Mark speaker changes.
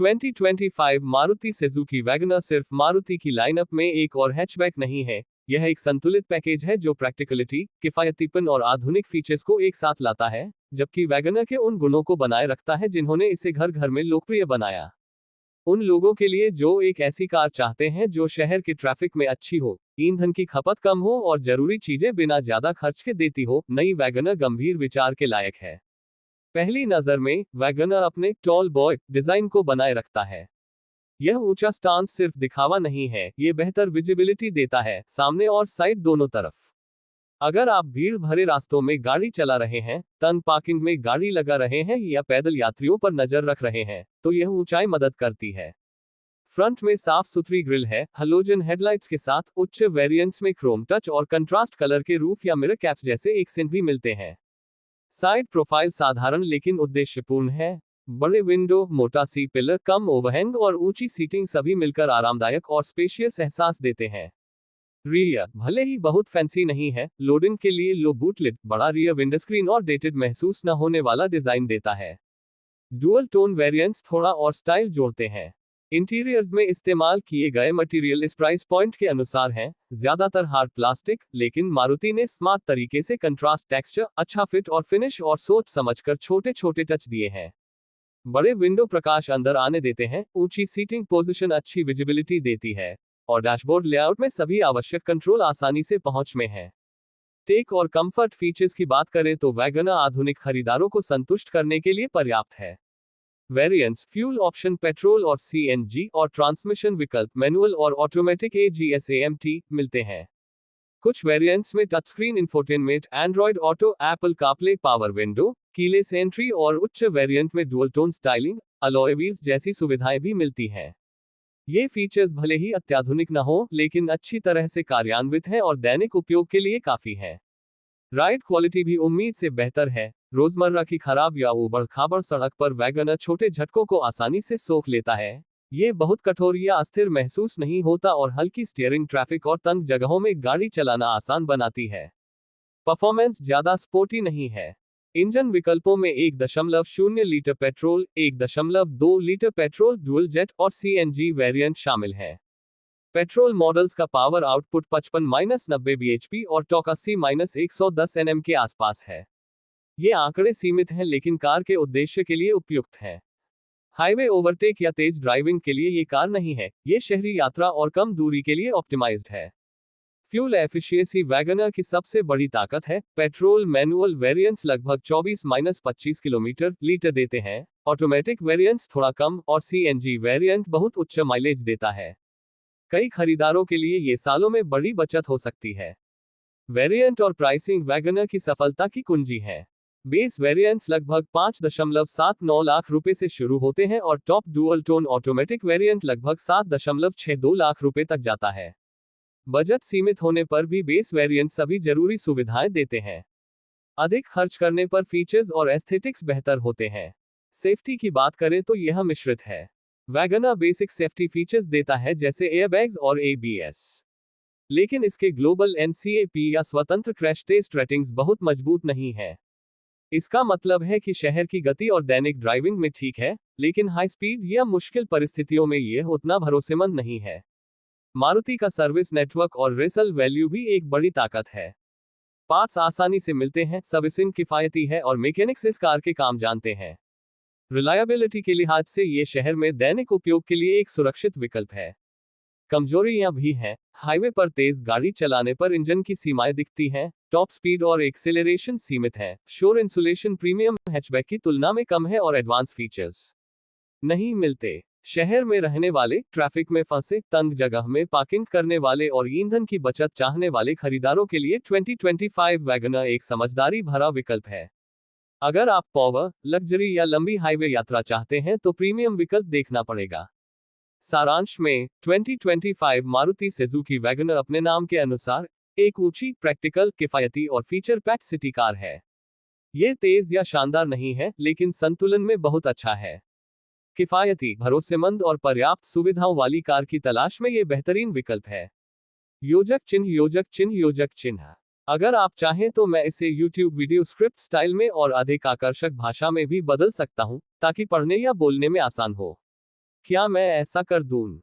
Speaker 1: 2025 Maruti Suzuki Wagner सिर्फ मारुति की lineup में एक और हैचबैक नहीं है, यह एक संतुलित पैकेज है जो प्रैक्टिकलिटी, किफायतीपन और आधुनिक फीचर्स को एक साथ लाता है, जबकि वैगनर के उन गुणों को बनाए रखता है जिन्होंने इसे घर घर में लोकप्रिय बनाया। उन लोगों के लिए जो एक ऐसी कार चाहते हैं जो शहर के ट्रैफिक में अच्छी हो, ईंधन की खपत कम हो और जरूरी चीजें बिना ज्यादा खर्च के देती हो, नई वैगनर गंभीर विचार के लायक है। पहली नजर में वैगनर अपने टॉल बॉय डिजाइन को बनाए रखता है। यह ऊंचा स्टांस सिर्फ दिखावा नहीं है, ये बेहतर विजिबिलिटी देता है, सामने और साइड दोनों तरफ। अगर आप भीड़ भरे रास्तों में गाड़ी चला रहे हैं, तंग पार्किंग में गाड़ी लगा रहे हैं या पैदल यात्रियों पर नजर रख रहे हैं, तो यह ऊंचाई मदद करती है। फ्रंट में साफ सुथरी ग्रिल है, हैलोजन हेडलाइट्स के साथ उच्च वेरिएंट्स में क्रोम टच और कंट्रास्ट कलर के रूफ या मिरर कैप्स जैसे एक्सेंट भी मिलते हैं। साइड प्रोफाइल साधारण लेकिन उद्देश्यपूर्ण है। बड़े विंडो, मोटा सी पिलर, कम ओवरहैंग और ऊंची सीटिंग सभी मिलकर आरामदायक और स्पेशियस एहसास देते हैं। रियर भले ही बहुत फैंसी नहीं है, लोडिंग के लिए लो बूट लिड, बड़ा रियर विंडस्क्रीन और डेटेड महसूस न होने वाला डिजाइन देता है। डुअल टोन वेरिएंट्स थोड़ा और स्टाइल जोड़ते हैं। इंटीरियर्स में इस्तेमाल किए गए मटेरियल इस प्राइस पॉइंट के अनुसार हैं, ज्यादातर हार्ड प्लास्टिक, लेकिन मारुति ने स्मार्ट तरीके से कंट्रास्ट टेक्सचर, अच्छा फिट और फिनिश और सोच समझकर छोटे छोटे टच दिए हैं। बड़े विंडो प्रकाश अंदर आने देते हैं, ऊंची सीटिंग पोजीशन अच्छी विजिबिलिटी देती है और डैशबोर्ड लेआउट में सभी आवश्यक कंट्रोल आसानी से पहुंच में है। टेक और कंफर्ट फीचर्स की बात करें तो वैगनर आधुनिक खरीदारों को संतुष्ट करने के लिए पर्याप्त है। वेरिएंट्स, फ्यूल ऑप्शन पेट्रोल और सीएनजी और ट्रांसमिशन विकल्प मैनुअल और ऑटोमेटिक एजीएसएमटी मिलते हैं। कुछ वेरिएंट्स में touch screen infotainment, Android auto, Apple CarPlay, power window, keyless entry और उच्च वेरिएंट में dual tone styling, alloy wheels जैसी सुविधाएं भी मिलती हैं। ये फीचर्स भले ही अत्याधुनिक न हो, लेकिन अच्छी तरह से कार्यान्वित हैं और दैनिक उपयोग के लिए काफी हैं। राइड क्वालिटी भी उम्मीद से बेहतर है। रोजमर्रा की खराब या ऊबड़-खाबड़ सड़क पर वैगनर छोटे झटकों को आसानी से सोख लेता है। ये बहुत कठोर या अस्थिर महसूस नहीं होता और हल्की स्टीयरिंग ट्रैफिक और तंग जगहों में गाड़ी चलाना आसान बनाती है। परफॉर्मेंस ज्यादा स्पोर्टी नहीं है। इंजन विकल्पों में 1.0 litre petrol, 1.2 litre petrol, dual jet और सीएनजी वेरिएंट शामिल है। पेट्रोल मॉडल्स का पावर आउटपुट 55-90 bhp और टॉर्क 80-110 Nm के आसपास है। ये आंकड़े सीमित हैं लेकिन कार के उद्देश्य के लिए उपयुक्त हैं। हाईवे ओवरटेक या तेज ड्राइविंग के लिए ये कार नहीं है, ये शहरी यात्रा और कम दूरी के लिए ऑप्टिमाइज्ड है। फ्यूल एफिशिएंसी वैगनर की सबसे बड़ी ताकत है। पेट्रोल मैनुअल वेरिएंट्स लगभग 24-25 किलोमीटर लीटर देते हैं, ऑटोमेटिक वेरिएंट्स थोड़ा कम और सीएनजी वेरिएंट बहुत उच्च माइलेज देता है। कई खरीदारों के लिए ये सालों में बड़ी बचत हो सकती है। वेरिएंट और प्राइसिंग वैगनर की सफलता की कुंजी है। बेस वेरिएंट्स लगभग 5.79 लाख रुपए से शुरू होते हैं और top dual tone automatic variant लगभग 7.62 लाख रुपए तक जाता है। बजट सीमित होने पर भी बेस वेरिएंट सभी जरूरी सुविधाएं देते हैं। अधिक खर्च करने पर फीचर्स और एस्थेटिक्स बेहतर होते हैं। सेफ्टी की बात करें तो यह मिश्रित है। वैगनर बेसिक सेफ्टी फीचर्स देता है जैसे एयरबैग्स और एबीएस, लेकिन इसके ग्लोबल एनसीएपी या स्वतंत्र क्रैश टेस्ट रेटिंग्स बहुत मजबूत नहीं है। इसका मतलब है कि शहर की गति और दैनिक ड्राइविंग में ठीक है, लेकिन हाई स्पीड या मुश्किल परिस्थितियों में यह उतना भरोसेमंद नहीं है। मारुति का सर्विस नेटवर्क और रेसल वैल्यू भी एक बड़ी ताकत है। पार्ट्स आसानी से मिलते हैं, सर्विसिंग किफायती है और मैकेनिक्स इस कार के काम जानते हैं। रिलायबिलिटी के लिहाज से ये शहर में दैनिक उपयोग के लिए एक सुरक्षित विकल्प है। कमजोरियां भी हैं। हाईवे पर तेज गाड़ी चलाने पर इंजन की सीमाएं दिखती हैं, टॉप स्पीड और एक्सेलरेशन सीमित है। शोर इंसुलेशन प्रीमियम हैचबैक की तुलना में कम है और एडवांस फीचर्स नहीं मिलते। शहर में रहने वाले, ट्रैफिक में फंसे, तंग जगह में पार्किंग करने वाले और ईंधन की बचत चाहने वाले खरीदारों के लिए 2025 वैगनर एक समझदारी भरा विकल्प है। अगर आप पावर, लग्जरी या लंबी हाईवे यात्रा चाहते हैं तो प्रीमियम विकल्प देखना पड़ेगा। सारांश में 2025 मारुति सुजुकी वैगनर अपने नाम के अनुसार एक ऊंची, प्रैक्टिकल, किफायती और फीचर पैक्ड सिटी कार है। ये तेज या शानदार नहीं है, लेकिन संतुलन में बहुत अच्छा है। किफायती, भरोसेमंद और पर्याप्त सुविधाओं वाली कार की तलाश में ये बेहतरीन विकल्प है। योजक चिन्ह, योजक चिन्ह, योजक चिन्ह। अगर आप चाहें तो मैं इसे YouTube वीडियो स्क्रिप्ट स्टाइल में और अधिक आकर्षक भाषा में भी बदल सकता हूं, ताकि पढ़ने या बोलने में आसान हो। क्या मैं ऐसा कर दूं?